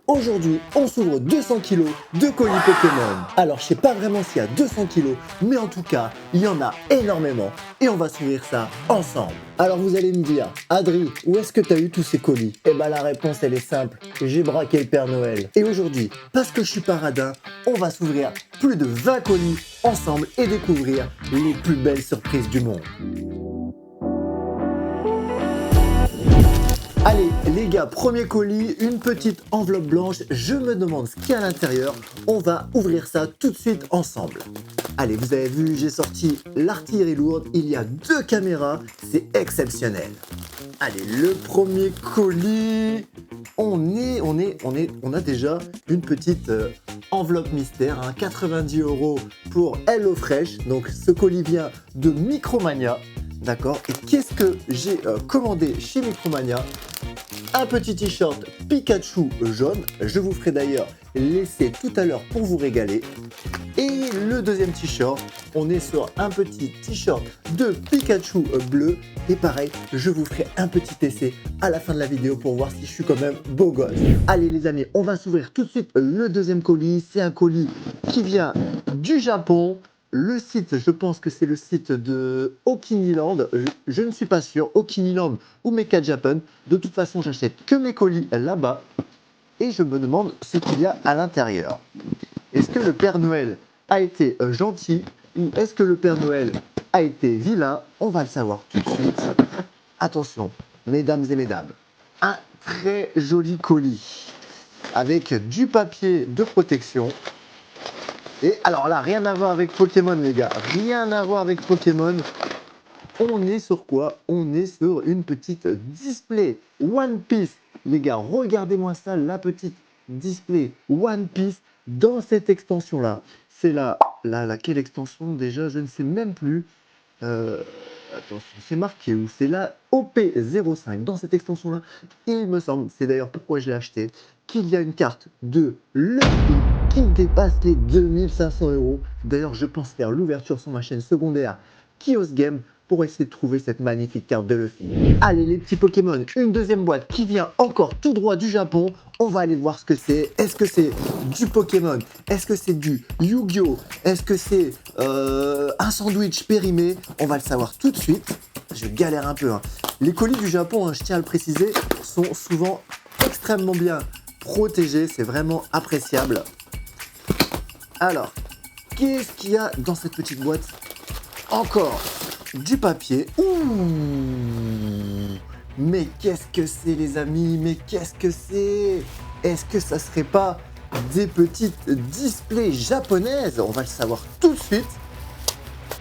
Aujourd'hui, on s'ouvre 200 kg de colis Pokémon. Alors, je sais pas vraiment s'il y a 200 kg, mais en tout cas, il y en a énormément. Et on va s'ouvrir ça ensemble. Alors, vous allez me dire, Adri, où est-ce que tu as eu tous ces colis? Eh ben, la réponse, elle est simple. J'ai braqué le Père Noël. Et aujourd'hui, parce que je suis paradin, on va s'ouvrir plus de 20 colis ensemble et découvrir les plus belles surprises du monde. Allez les gars, premier colis, une petite enveloppe blanche, je me demande ce qu'il y a à l'intérieur, on va ouvrir ça tout de suite ensemble. Allez, vous avez vu, j'ai sorti l'artillerie lourde, il y a 2 caméras, c'est exceptionnel. Allez, le premier colis, on a déjà une petite enveloppe mystère, hein, 90 € pour HelloFresh, donc ce colis vient de Micromania. D'accord. Et qu'est-ce que j'ai commandé chez Micromania? Un petit t-shirt Pikachu jaune. Je vous ferai d'ailleurs l'essai tout à l'heure pour vous régaler. Et le deuxième t-shirt, on est sur un petit t-shirt de Pikachu bleu. Et pareil, je vous ferai un petit essai à la fin de la vidéo pour voir si je suis quand même beau gosse. Allez les amis, on va s'ouvrir tout de suite le deuxième colis. C'est un colis qui vient du Japon. Le site, je pense que c'est le site de Okiniland, je ne suis pas sûr, Okiniland ou Mecha Japan. De toute façon, j'achète que mes colis là-bas et je me demande ce qu'il y a à l'intérieur. Est-ce que le Père Noël a été gentil ou est-ce que le Père Noël a été vilain? On va le savoir tout de suite. Attention, mesdames et mesdames, un très joli colis avec du papier de protection. Et alors là, rien à voir avec Pokémon les gars, rien à voir avec Pokémon. On est sur quoi? On est sur une petite display One Piece. Les gars, regardez-moi ça, la petite display One Piece dans cette extension là. C'est laquelle extension déjà? Je ne sais même plus. Attention, c'est marqué où? C'est la OP05. Dans cette extension là, il me semble, c'est d'ailleurs pourquoi je l'ai acheté, qu'il y a une carte de Luffy qui dépasse les 2500 €. D'ailleurs, je pense faire l'ouverture sur ma chaîne secondaire Kios Game pour essayer de trouver cette magnifique carte de Luffy. Allez les petits Pokémon, une deuxième boîte qui vient encore tout droit du Japon. On va aller voir ce que c'est. Est-ce que c'est du Pokémon? Est-ce que c'est du Yu-Gi-Oh? Est-ce que c'est un sandwich périmé? On va le savoir tout de suite. Je galère un peu, hein. Les colis du Japon, hein, je tiens à le préciser, sont souvent extrêmement bien protégés. C'est vraiment appréciable. Alors, qu'est-ce qu'il y a dans cette petite boîte? Encore du papier. Ouh! Mais qu'est-ce que c'est les amis? Mais qu'est-ce que c'est? Est-ce que ça serait pas des petites displays japonaises? On va le savoir tout de suite.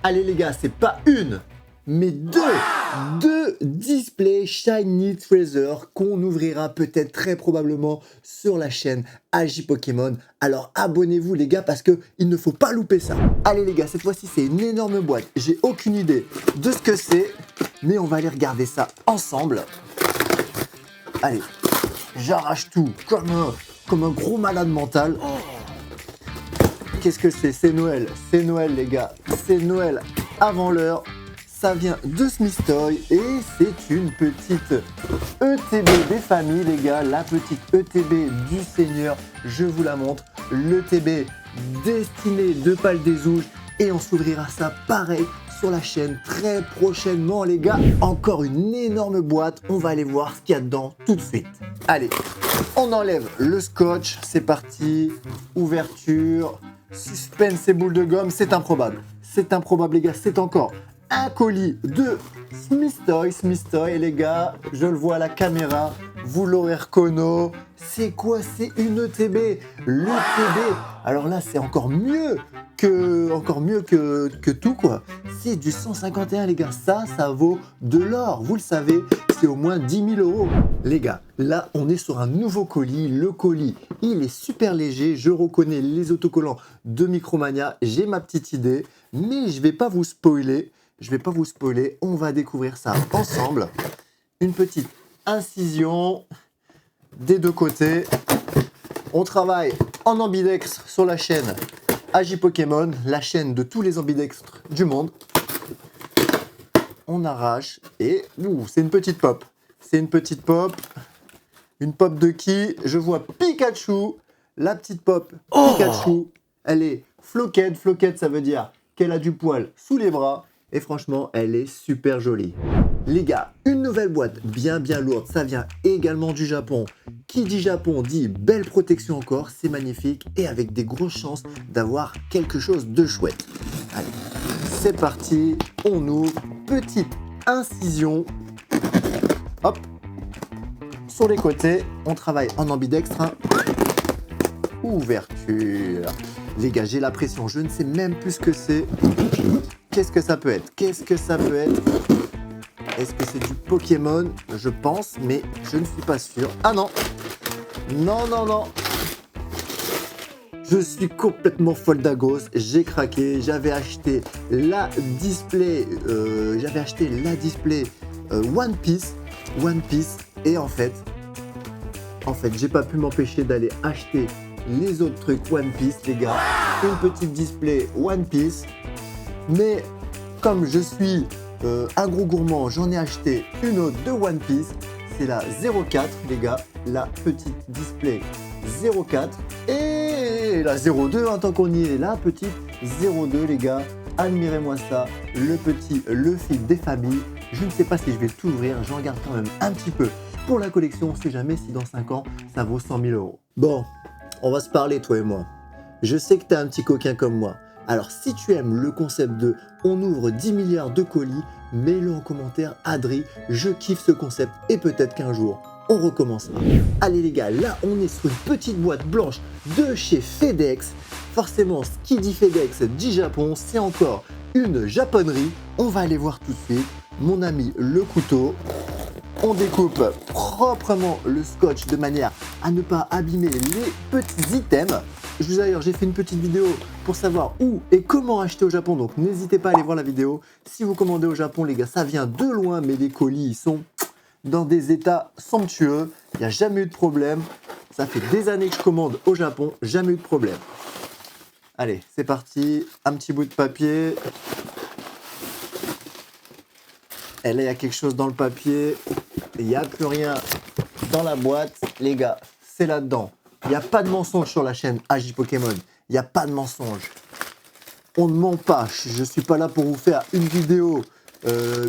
Allez les gars, c'est pas une, mais deux displays Shiny Treasure qu'on ouvrira peut-être très probablement sur la chaîne AJ Pokémon. Alors abonnez-vous les gars parce que il ne faut pas louper ça. Allez les gars, cette fois-ci c'est une énorme boîte. J'ai aucune idée de ce que c'est, mais on va aller regarder ça ensemble. Allez, j'arrache tout comme un gros malade mental. Qu'est-ce que c'est? C'est Noël les gars, c'est Noël avant l'heure. Ça vient de Smith Toy et c'est une petite ETB des familles les gars, la petite ETB du Seigneur, je vous la montre, l'ETB destinée de Paldézouge et on s'ouvrira ça pareil sur la chaîne très prochainement les gars. Encore une énorme boîte, on va aller voir ce qu'il y a dedans tout de suite. Allez, on enlève le scotch, c'est parti, ouverture, suspense et boule de gomme, c'est improbable les gars, c'est encore un colis de Smith Toy, les gars, je le vois à la caméra, vous l'aurez reconnu. C'est quoi? C'est une ETB, l'ETB. Alors là, c'est encore mieux que tout quoi. C'est du 151 les gars, ça vaut de l'or, vous le savez, c'est au moins 10 000 €. Les gars, là, on est sur un nouveau colis. Le colis, il est super léger. Je reconnais les autocollants de Micromania. J'ai ma petite idée, mais je vais pas vous spoiler. On va découvrir ça ensemble. Une petite incision des deux côtés. On travaille en ambidextre sur la chaîne AJ Pokémon, la chaîne de tous les ambidextres du monde. On arrache et c'est une petite pop. Une pop de qui? Je vois Pikachu. La petite pop Pikachu. Elle est floquette. Floquette, ça veut dire qu'elle a du poil sous les bras. Et franchement, elle est super jolie. Les gars, une nouvelle boîte bien lourde. Ça vient également du Japon. Qui dit Japon dit belle protection encore. C'est magnifique et avec des grosses chances d'avoir quelque chose de chouette. Allez, c'est parti. On ouvre. Petite incision. Hop. Sur les côtés, on travaille en ambidextre. Ouverture. Les gars, j'ai la pression. Je ne sais même plus ce que c'est. Qu'est-ce que ça peut être? Qu'est-ce que ça peut être? Est-ce que c'est du Pokémon? Je pense, mais je ne suis pas sûr. Ah non! Non, non, non! Je suis complètement folle d'agos. J'ai craqué. J'avais acheté la display. One Piece. One Piece. Et en fait, j'ai pas pu m'empêcher d'aller acheter les autres trucs One Piece, les gars. Une petite display One Piece. Mais comme je suis un gros gourmand, j'en ai acheté une autre de One Piece. C'est la 04, les gars. La petite display 04. Et la 02, tant qu'on y est. La petite 02, les gars. Admirez-moi ça. Le fil des familles. Je ne sais pas si je vais tout ouvrir. J'en garde quand même un petit peu pour la collection. On ne sait jamais si dans 5 ans, ça vaut 100 000 €. Bon, on va se parler, toi et moi. Je sais que tu es un petit coquin comme moi. Alors, si tu aimes le concept de on ouvre 10 milliards de colis, mets-le en commentaire, Adri. Je kiffe ce concept et peut-être qu'un jour, on recommencera. Allez les gars, là, on est sur une petite boîte blanche de chez FedEx. Forcément, ce qui dit FedEx dit Japon, c'est encore une japonnerie. On va aller voir tout de suite. Mon ami, le couteau. On découpe proprement le scotch de manière à ne pas abîmer les petits items. D'ailleurs, j'ai fait une petite vidéo pour savoir où et comment acheter au Japon, donc n'hésitez pas à aller voir la vidéo. Si vous commandez au Japon, les gars, ça vient de loin, mais les colis, ils sont dans des états somptueux. Il n'y a jamais eu de problème. Ça fait des années que je commande au Japon, jamais eu de problème. Allez, c'est parti. Un petit bout de papier. Et là, il y a quelque chose dans le papier. Il n'y a plus rien dans la boîte. Les gars, c'est là-dedans. Il n'y a pas de mensonge sur la chaîne AJ Pokémon. Il n'y a pas de mensonge. On ne ment pas. Je ne suis pas là pour vous faire une vidéo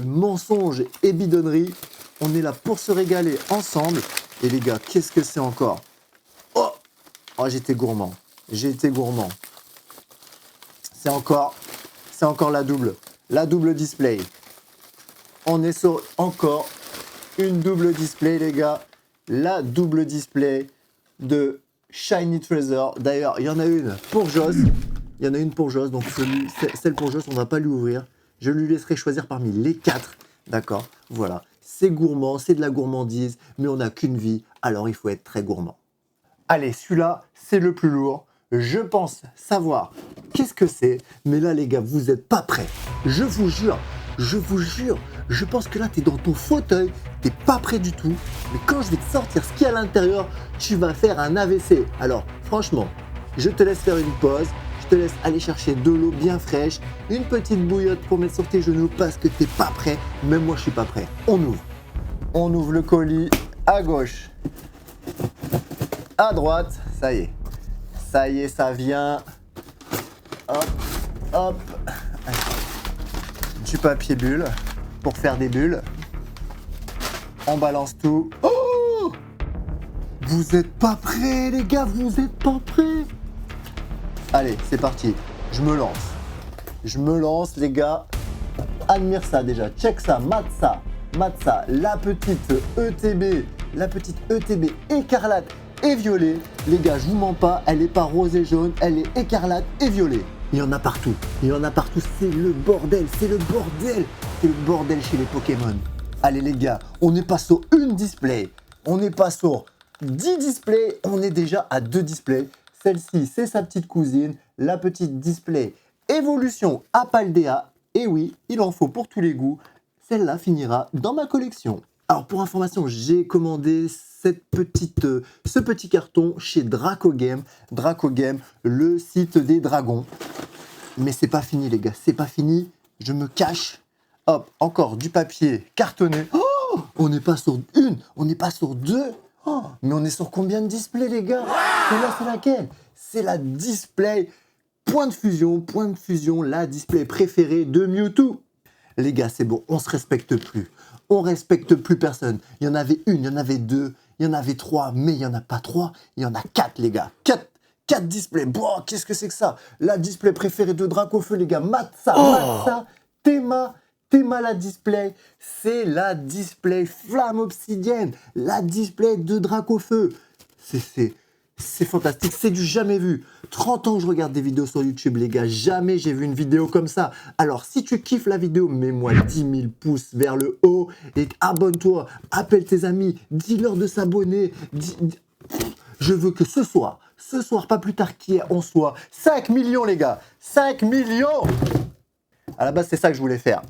mensonge et bidonnerie. On est là pour se régaler ensemble. Et les gars, qu'est-ce que c'est encore? Oh, j'étais gourmand. J'ai été gourmand. C'est encore la double display. On est sur encore une double display, les gars. La double display de Shiny Treasure. D'ailleurs, il y en a une pour Joss. Il y en a une pour Joss. Donc, celle pour Joss, on ne va pas lui ouvrir. Je lui laisserai choisir parmi les 4. D'accord? Voilà. C'est gourmand, c'est de la gourmandise. Mais on n'a qu'une vie. Alors, il faut être très gourmand. Allez, celui-là, c'est le plus lourd. Je pense savoir qu'est-ce que c'est. Mais là, les gars, vous n'êtes pas prêts. Je vous jure. Je pense que là, tu es dans ton fauteuil, tu n'es pas prêt du tout. Mais quand je vais te sortir ce qu'il y a à l'intérieur, tu vas faire un AVC. Alors, franchement, je te laisse faire une pause. Je te laisse aller chercher de l'eau bien fraîche, une petite bouillotte pour mettre sur tes genoux parce que tu n'es pas prêt. Même moi, je ne suis pas prêt. On ouvre. On ouvre le colis à gauche, à droite. Ça y est, ça vient. Hop, hop. Du papier bulle pour faire des bulles. On balance tout. Oh! Vous êtes pas prêts, les gars, vous êtes pas prêts. Allez, c'est parti. Je me lance, les gars. Admire ça déjà. Check ça. Mate ça. La petite ETB écarlate et violet. Les gars, je vous mens pas. Elle est pas rose et jaune. Elle est écarlate et violet. Il y en a partout. C'est le bordel. C'est le bordel chez les Pokémon. Allez les gars, on n'est pas sur une display. On n'est pas sur 10 displays. On est déjà à 2 displays. Celle-ci, c'est sa petite cousine. La petite display Évolution Apaldea. Et oui, il en faut pour tous les goûts. Celle-là finira dans ma collection. Alors pour information, j'ai commandé ce petit carton chez Draco Game. Draco Game, le site des dragons. Mais c'est pas fini les gars, c'est pas fini. Je me cache. Hop, encore du papier cartonné. Oh, on n'est pas sur une, on n'est pas sur 2, Oh, mais on est sur combien de displays, les gars? Celle-là, c'est laquelle? C'est la display point de fusion, la display préférée de Mewtwo. Les gars, c'est bon, on se respecte plus. On respecte plus personne. Il y en avait une, il y en avait deux, il y en avait trois, mais il n'y en a pas trois, il y en a quatre, les gars. Quatre displays. Bon, qu'est-ce que c'est que ça? La display préférée de Dracofeu, les gars. Matza, Théma la display. C'est la display flamme obsidienne. La display de Dracofeu. C'est fantastique, c'est du jamais vu. 30 ans que je regarde des vidéos sur YouTube, les gars, jamais j'ai vu une vidéo comme ça. Alors, si tu kiffes la vidéo, mets-moi 10 000 pouces vers le haut et abonne-toi, appelle tes amis, dis-leur de s'abonner. Je veux que ce soir, pas plus tard qu'hier, on soit 5 millions, les gars. 5 millions! À la base, c'est ça que je voulais faire.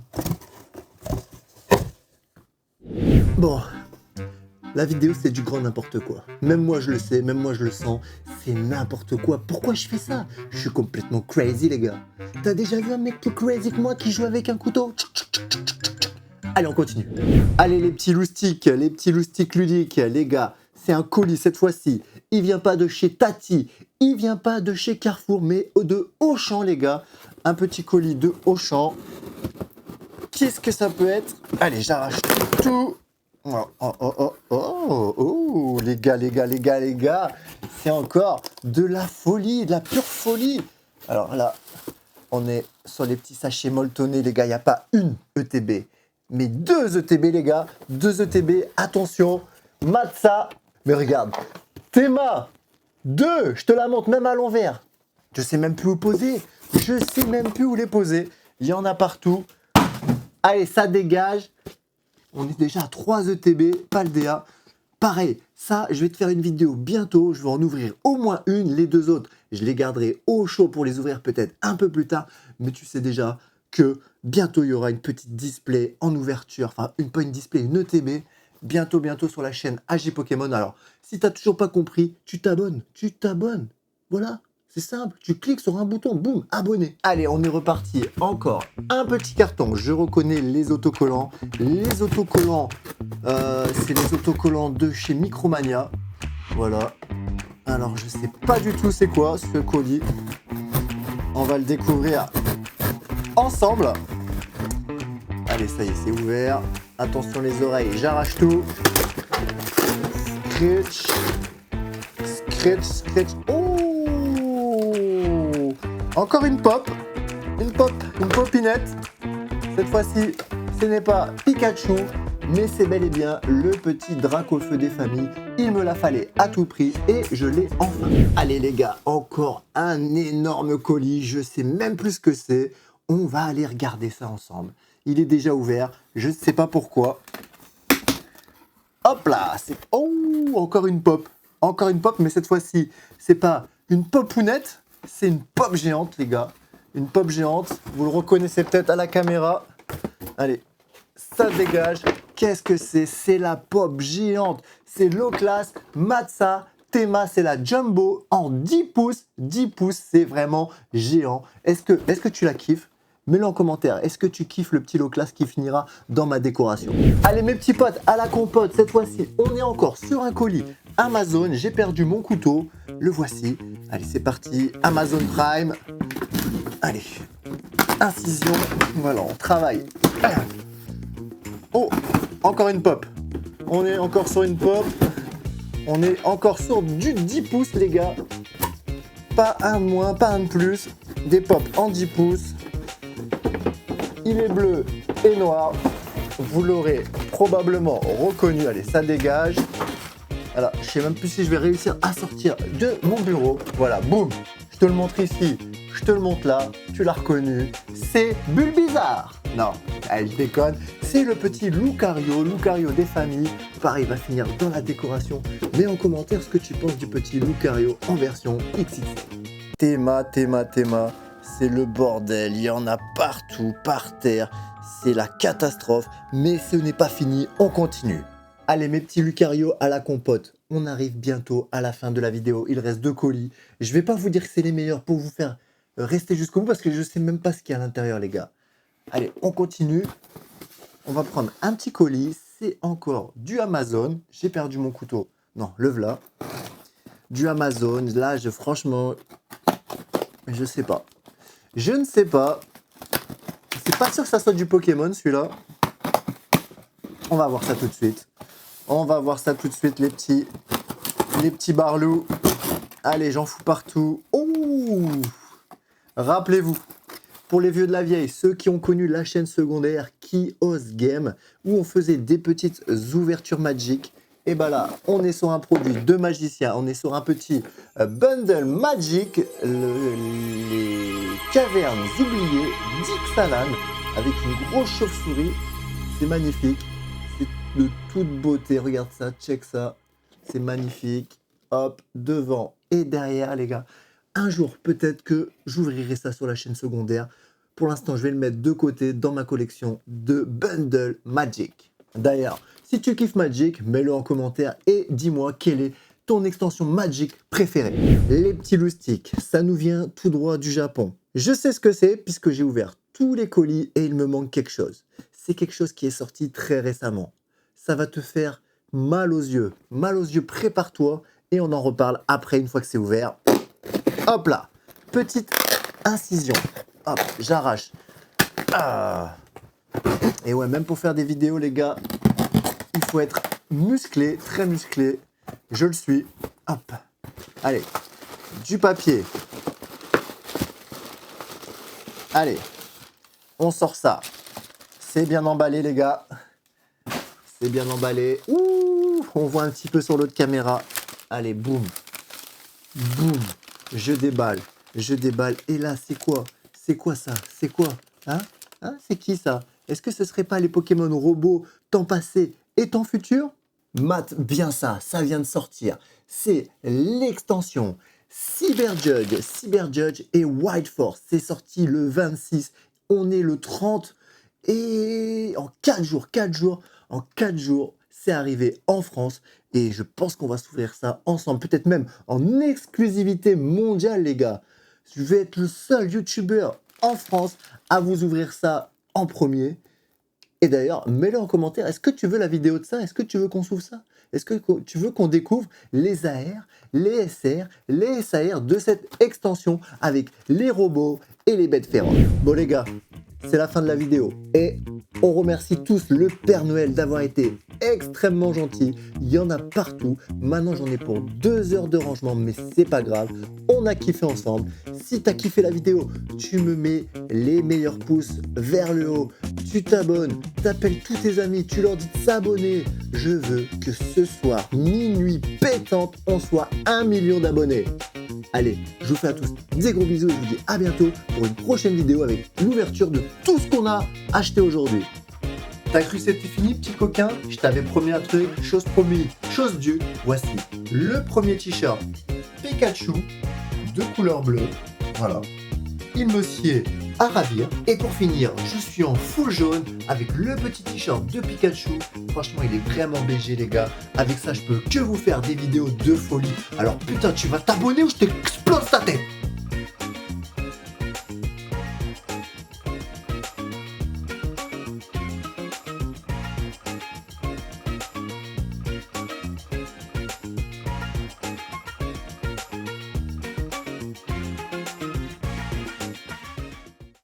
Bon. La vidéo, c'est du grand n'importe quoi. Même moi, je le sais, même moi, je le sens. C'est n'importe quoi. Pourquoi je fais ça? Je suis complètement crazy, les gars. T'as déjà vu un mec plus crazy que moi qui joue avec un couteau? Allez, on continue. Allez, les petits loustiques ludiques, les gars. C'est un colis cette fois-ci. Il vient pas de chez Tati. Il vient pas de chez Carrefour, mais de Auchan, les gars. Un petit colis de Auchan. Qu'est-ce que ça peut être? Allez, j'arrache tout. Oh, les gars, c'est encore de la folie, de la pure folie. Alors là, on est sur les petits sachets molletonnés, les gars, il n'y a pas une ETB, mais 2 ETB, les gars, 2 ETB, attention, Matza, mais regarde, Théma, 2, je te la montre même à l'envers. Je sais même plus où poser, les poser, il y en a partout. Allez, ça dégage. On est déjà à 3 ETB, Paldea. Pareil, ça, je vais te faire une vidéo bientôt. Je vais en ouvrir au moins une. Les 2 autres, je les garderai au chaud pour les ouvrir peut-être un peu plus tard. Mais tu sais déjà que bientôt, il y aura une petite display en ouverture. Enfin, pas une display, une ETB. Bientôt sur la chaîne AJ Pokémon. Alors, si tu n'as toujours pas compris, tu t'abonnes. Voilà. C'est simple, tu cliques sur un bouton, boum, abonné. Allez, on est reparti. Encore un petit carton. Je reconnais les autocollants. Les autocollants, c'est les autocollants de chez Micromania. Voilà. Alors, je sais pas du tout c'est quoi ce colis. On va le découvrir ensemble. Allez, ça y est, c'est ouvert. Attention les oreilles, j'arrache tout. Scratch. Oh! Encore une popinette. Cette fois-ci, ce n'est pas Pikachu, mais c'est bel et bien le petit Dracofeu des familles. Il me la fallait à tout prix et je l'ai enfin. Allez les gars, encore un énorme colis. Je sais même plus ce que c'est. On va aller regarder ça ensemble. Il est déjà ouvert. Je ne sais pas pourquoi. Hop là, encore une pop. Mais cette fois-ci, c'est pas une popounette. C'est une pop géante, les gars. Une pop géante. Vous le reconnaissez peut-être à la caméra. Allez, ça dégage. Qu'est-ce que c'est? C'est la pop géante. C'est low class. Matza, Théma, c'est la jumbo en 10 pouces. 10 pouces, c'est vraiment géant. Est-ce que tu la kiffes? Mets-le en commentaire. Est-ce que tu kiffes le petit low class qui finira dans ma décoration? Allez, mes petits potes, à la compote. Cette fois-ci, on est encore sur un colis Amazon. J'ai perdu mon couteau. Le voici. Allez, c'est parti. Amazon Prime. Allez. Incision. Voilà, on travaille. Oh, encore une pop. On est encore sur une pop. On est encore sur du 10 pouces, les gars. Pas un de moins, pas un de plus. Des pop en 10 pouces. Il est bleu et noir. Vous l'aurez probablement reconnu. Allez, ça dégage. Alors, je sais même plus si je vais réussir à sortir de mon bureau. Voilà, boum. Je te le montre ici. Je te le montre là. Tu l'as reconnu. C'est Bulbizarre. Non, allez, je déconne. C'est le petit Lucario des familles. Pareil, il va finir dans la décoration. Mets en commentaire ce que tu penses du petit Lucario en version XXL. Théma. C'est le bordel, il y en a partout, par terre, c'est la catastrophe, mais ce n'est pas fini, on continue. Allez mes petits Lucario à la compote, on arrive bientôt à la fin de la vidéo, il reste 2 colis. Je vais pas vous dire que c'est les meilleurs pour vous faire rester jusqu'au bout parce que je sais même pas ce qu'il y a à l'intérieur les gars. Allez, on continue, on va prendre un petit colis, c'est encore du Amazon, j'ai perdu mon couteau, Non, le v'là. Du Amazon. Là, franchement, je sais pas. Je ne sais pas. C'est pas sûr que ça soit du Pokémon, celui-là. On va voir ça tout de suite. On va voir ça tout de suite, les petits barlous. Allez, j'en fous partout. Oh! Rappelez-vous, pour les vieux de la vieille, ceux qui ont connu la chaîne secondaire Kios Game, où on faisait des petites ouvertures Magic, et ben là, on est sur un produit de magicien, on est sur un petit bundle Magic, les cavernes oubliées d'Ixalan, avec une grosse chauve-souris. C'est magnifique, c'est de toute beauté, regarde ça, check ça, c'est magnifique. Hop, devant et derrière, les gars. Un jour, peut-être que j'ouvrirai ça sur la chaîne secondaire. Pour l'instant, je vais le mettre de côté dans ma collection de bundle Magic. D'ailleurs, si tu kiffes Magic, mets-le en commentaire et dis-moi quelle est ton extension Magic préférée. Les petits loustiques, ça nous vient tout droit du Japon. Je sais ce que c'est puisque j'ai ouvert tous les colis et il me manque quelque chose. C'est quelque chose qui est sorti très récemment. Ça va te faire mal aux yeux. Mal aux yeux, prépare-toi et on en reparle après une fois que c'est ouvert. Hop là, petite incision. Hop, j'arrache. Ah. Et ouais, même pour faire des vidéos, les gars, il faut être musclé, très musclé. Je le suis. Hop. Allez, du papier. Allez, on sort ça. C'est bien emballé, les gars. C'est bien emballé. Ouh, on voit un petit peu sur l'autre caméra. Allez, boum. Boum. Je déballe. Et là, c'est quoi? C'est quoi ça? C'est quoi? Hein? C'est qui ça? Est-ce que ce serait pas les Pokémon robots temps passé et temps futur? Mate bien ça vient de sortir. C'est l'extension Cyberjudge et White Force. C'est sorti le 26. On est le 30. Et en 4 jours, c'est arrivé en France. Et je pense qu'on va s'ouvrir ça ensemble, peut-être même en exclusivité mondiale, les gars. Je vais être le seul YouTuber en France à vous ouvrir ça en premier. Et d'ailleurs, mets-le en commentaire. Est-ce que tu veux la vidéo de ça? Est-ce que tu veux qu'on s'ouvre ça? Est-ce que tu veux qu'on découvre les AR, les SR, les SAR de cette extension avec les robots et les bêtes féroces? Bon, les gars, c'est la fin de la vidéo. Et on remercie tous le Père Noël d'avoir été extrêmement gentil. Il y en a partout. Maintenant, j'en ai pour 2 heures de rangement, mais c'est pas grave. On a kiffé ensemble. Si tu as kiffé la vidéo, tu me mets les meilleurs pouces vers le haut. Tu t'abonnes, t'appelles tous tes amis, tu leur dis de s'abonner. Je veux que ce soir, minuit pétante, on soit 1 million d'abonnés. Allez, je vous fais à tous des gros bisous et je vous dis à bientôt pour une prochaine vidéo avec l'ouverture de tout ce qu'on a acheté aujourd'hui. T'as cru que c'était fini, petit coquin? Je t'avais promis un truc, chose promise, chose due. Voici le premier t-shirt Pikachu de couleur bleue. Voilà. Il me sied à ravir. Et pour finir, je suis en full jaune avec le petit t-shirt de Pikachu. Franchement, il est vraiment BG, les gars. Avec ça, je peux que vous faire des vidéos de folie. Alors putain, tu vas t'abonner ou je t'explose ta tête?